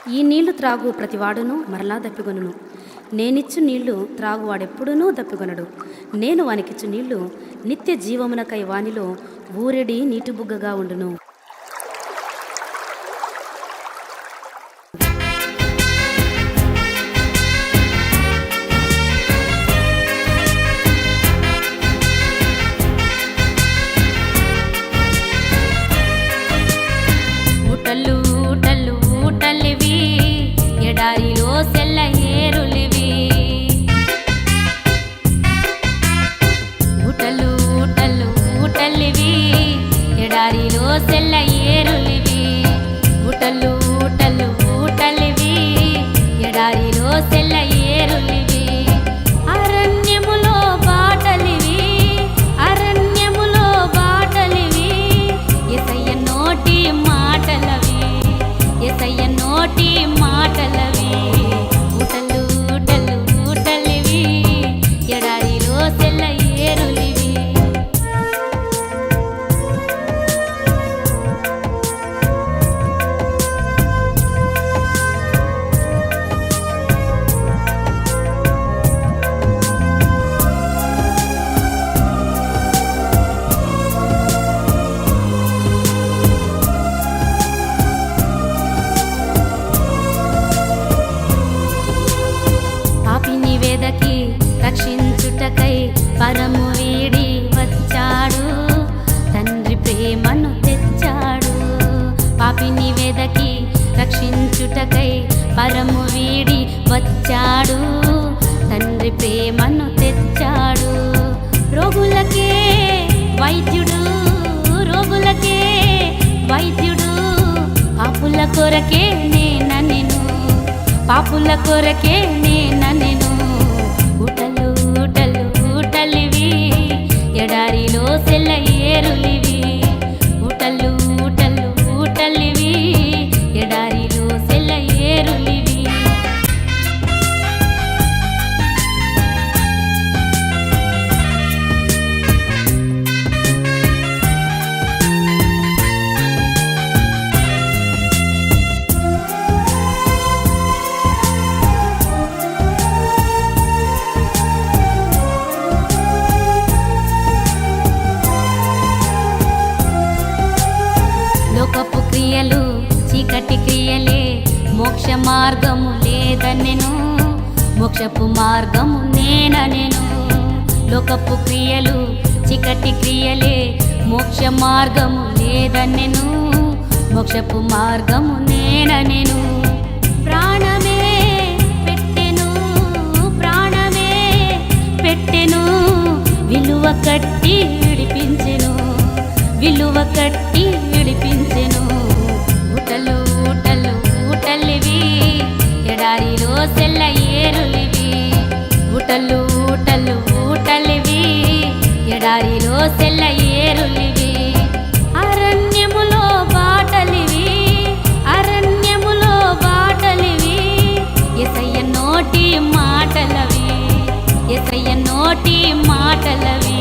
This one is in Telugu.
ఈ నీళ్లు త్రాగు ప్రతివాడును మరలా దప్పిగొనును. నేనిచ్చు నీళ్లు త్రాగువాడెప్పుడునూ దప్పిగొనడు. నేను వానికిచ్చు నీళ్లు నిత్య జీవమునకై వానిలో ఊరెడి నీటిబుగ్గగా ఉండును. ఊటలు ఊటలు ఊటలివి, ఎడారిలో సెల్ల ఏరులివి. ఊటలు ఊటలు ఊటలివి, ఎడారిలో సెల్ల ఏరులివి. ఊటలు ఊటలు ఊటలివి, ఎడారిలో సెల్ల ఏరులివి. అరణ్యములో బాటలివి, అరణ్యములో బాటలివి. యేసయ్య నోటి మాటలవి, యేసయ్య నోటి మాటలవి. ఊటలు ఊటలు ఊటలివి, ఎడారిలో సెల్ల ఏరులివి. పాపిని వెదకి రక్షించుటకై పరము వీడి వచ్చాడు, తండ్రి ప్రేమను తెచ్చాడు. పాపిని వెదకి రక్షించుటకై పరము వీడి వచ్చాడు, తండ్రి ప్రేమను తెచ్చాడు. రోగులకే వైద్యుడు, రోగులకే వైద్యుడు. పాపుల కొరకే నేనెను, పాపుల కొరకే నేనెను. ఊటలు ఊటలు ఊటలివి, ఎడారిలో సెల్ల ఏరులివి. ఊటలు ఊటలు ఊటలివి, ఎడారిలో సెల్ల ఏరులివి. లోకపు క్రియలు చీకటి క్రియలే, మోక్ష మార్గము లేదనెను, మోక్షపు మార్గము నేనెను. లోకపు క్రియలు చీకటి క్రియలే, మోక్ష మార్గము లేదనెను, మోక్షపు మార్గము నేనెను. ప్రాణమే పెట్టెను, ప్రాణమే పెట్టెను, విలువ కట్టి విడిపించెను, విలువ కట్టి విడిపించెను. ఊటలు ఊటలు ఊటలివి, ఎడారిలో సెల్ల ఏరులివి. ఊటలు ఊటలు ఊటలివి, ఎడారిలో సెల్ల ఏరులివి. అరణ్యములో బాటలివి, అరణ్యములో బాటలివి. యేసయ్య నోటి మాటలవి, యేసయ్య నోటి మాటలవి.